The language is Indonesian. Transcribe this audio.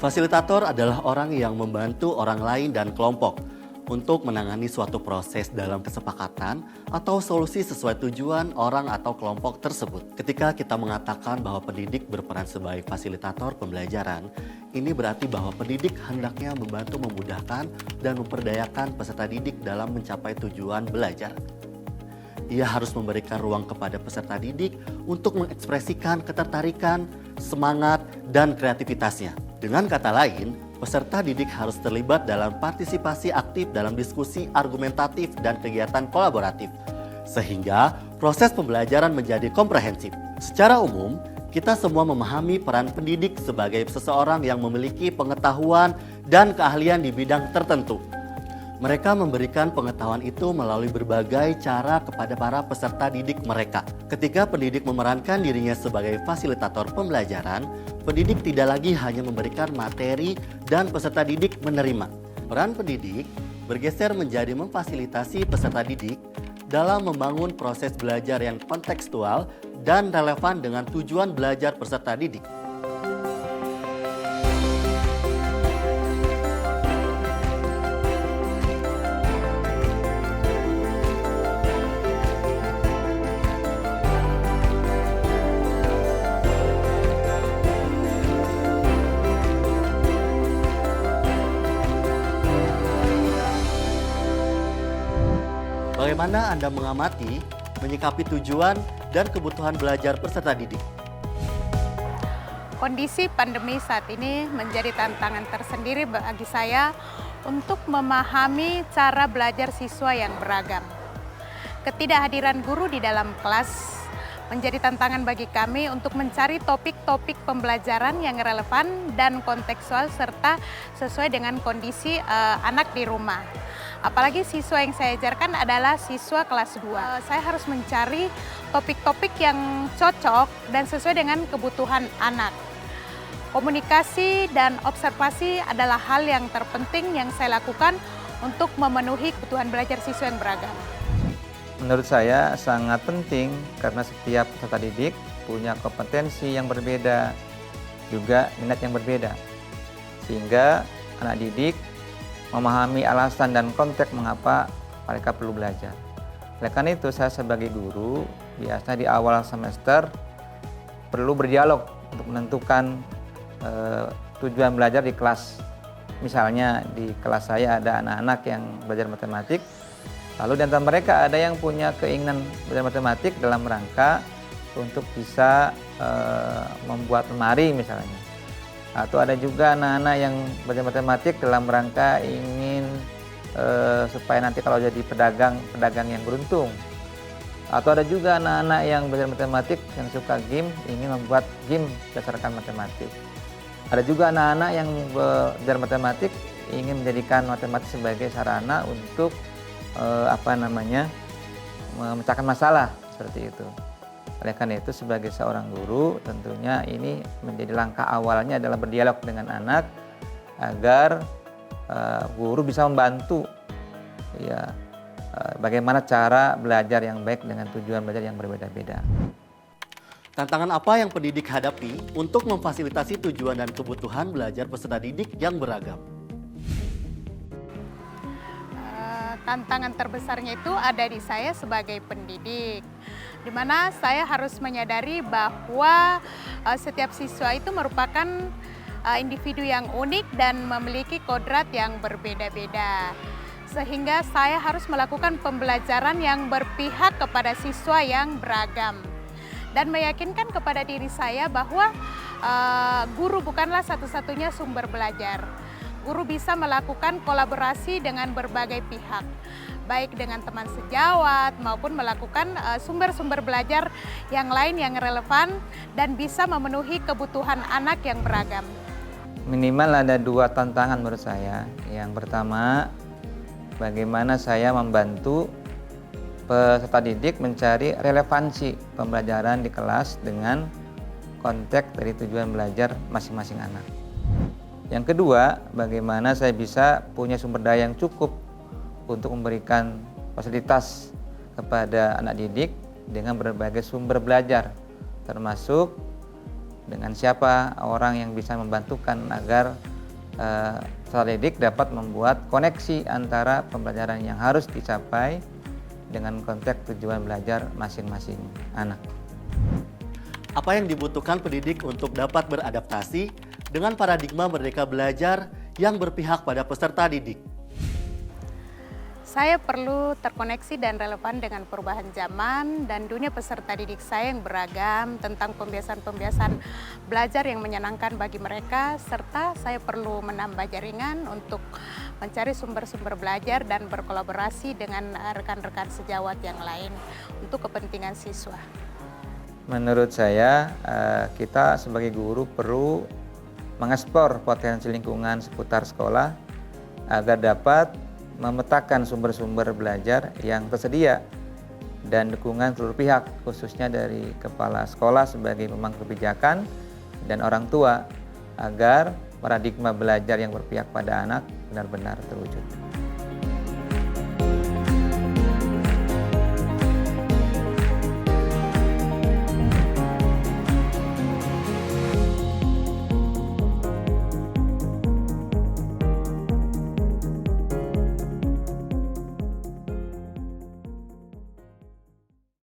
Fasilitator adalah orang yang membantu orang lain dan kelompok untuk menangani suatu proses dalam kesepakatan atau solusi sesuai tujuan orang atau kelompok tersebut. Ketika kita mengatakan bahwa pendidik berperan sebagai fasilitator pembelajaran, ini berarti bahwa pendidik hendaknya membantu memudahkan dan memperdayakan peserta didik dalam mencapai tujuan belajar. Ia harus memberikan ruang kepada peserta didik untuk mengekspresikan ketertarikan, semangat, dan kreativitasnya. Dengan kata lain, peserta didik harus terlibat dalam partisipasi aktif dalam diskusi argumentatif dan kegiatan kolaboratif, sehingga proses pembelajaran menjadi komprehensif. Secara umum, kita semua memahami peran pendidik sebagai seseorang yang memiliki pengetahuan dan keahlian di bidang tertentu. Mereka memberikan pengetahuan itu melalui berbagai cara kepada para peserta didik mereka. Ketika pendidik memerankan dirinya sebagai fasilitator pembelajaran, pendidik tidak lagi hanya memberikan materi dan peserta didik menerima. Peran pendidik bergeser menjadi memfasilitasi peserta didik dalam membangun proses belajar yang kontekstual dan relevan dengan tujuan belajar peserta didik. Bagaimana Anda mengamati, menyikapi tujuan dan kebutuhan belajar peserta didik? Kondisi pandemi saat ini menjadi tantangan tersendiri bagi saya untuk memahami cara belajar siswa yang beragam. Ketidakhadiran guru di dalam kelas menjadi tantangan bagi kami untuk mencari topik-topik pembelajaran yang relevan dan kontekstual serta sesuai dengan kondisi anak di rumah. Apalagi siswa yang saya ajarkan adalah siswa kelas 2. Saya harus mencari topik-topik yang cocok dan sesuai dengan kebutuhan anak. Komunikasi dan observasi adalah hal yang terpenting yang saya lakukan untuk memenuhi kebutuhan belajar siswa yang beragam. Menurut saya sangat penting karena setiap peserta didik punya kompetensi yang berbeda, juga minat yang berbeda. Sehingga anak didik memahami alasan dan konteks mengapa mereka perlu belajar. Oleh karena itu, saya sebagai guru biasanya di awal semester perlu berdialog untuk menentukan tujuan belajar di kelas. Misalnya di kelas saya ada anak-anak yang belajar matematik, lalu di antara mereka ada yang punya keinginan belajar matematik dalam rangka untuk bisa membuat lemari misalnya. Atau ada juga anak-anak yang belajar matematik dalam rangka ingin supaya nanti kalau jadi pedagang yang beruntung. Atau ada juga anak-anak yang belajar matematik yang suka game, ingin membuat game berdasarkan matematik. Ada juga anak-anak yang belajar matematik ingin menjadikan matematik sebagai sarana untuk memecahkan masalah seperti itu. Oleh karena itu, sebagai seorang guru tentunya ini menjadi langkah awalnya adalah berdialog dengan anak agar guru bisa membantu bagaimana cara belajar yang baik dengan tujuan belajar yang berbeda-beda. Tantangan apa yang pendidik hadapi untuk memfasilitasi tujuan dan kebutuhan belajar peserta didik yang beragam? Tantangan terbesarnya itu ada di saya sebagai pendidik, di mana saya harus menyadari bahwa setiap siswa itu merupakan individu yang unik dan memiliki kodrat yang berbeda-beda. Sehingga saya harus melakukan pembelajaran yang berpihak kepada siswa yang beragam. Dan meyakinkan kepada diri saya bahwa guru bukanlah satu-satunya sumber belajar. Guru bisa melakukan kolaborasi dengan berbagai pihak, baik dengan teman sejawat maupun melakukan sumber-sumber belajar yang lain yang relevan dan bisa memenuhi kebutuhan anak yang beragam. Minimal ada 2 tantangan menurut saya. Yang pertama, bagaimana saya membantu peserta didik mencari relevansi pembelajaran di kelas dengan konteks dari tujuan belajar masing-masing anak. Yang kedua, bagaimana saya bisa punya sumber daya yang cukup untuk memberikan fasilitas kepada anak didik dengan berbagai sumber belajar, termasuk dengan siapa orang yang bisa membantukan agar peserta didik dapat membuat koneksi antara pembelajaran yang harus dicapai dengan konteks tujuan belajar masing-masing anak. Apa yang dibutuhkan pendidik untuk dapat beradaptasi dengan paradigma Merdeka Belajar yang berpihak pada peserta didik? Saya perlu terkoneksi dan relevan dengan perubahan zaman dan dunia peserta didik saya yang beragam tentang pembiasan-pembiasan belajar yang menyenangkan bagi mereka, serta saya perlu menambah jaringan untuk mencari sumber-sumber belajar dan berkolaborasi dengan rekan-rekan sejawat yang lain untuk kepentingan siswa. Menurut saya, kita sebagai guru perlu mengeksplor potensi lingkungan seputar sekolah agar dapat memetakan sumber-sumber belajar yang tersedia dan dukungan seluruh pihak, khususnya dari kepala sekolah sebagai pemangku kebijakan dan orang tua, agar paradigma belajar yang berpihak pada anak benar-benar terwujud.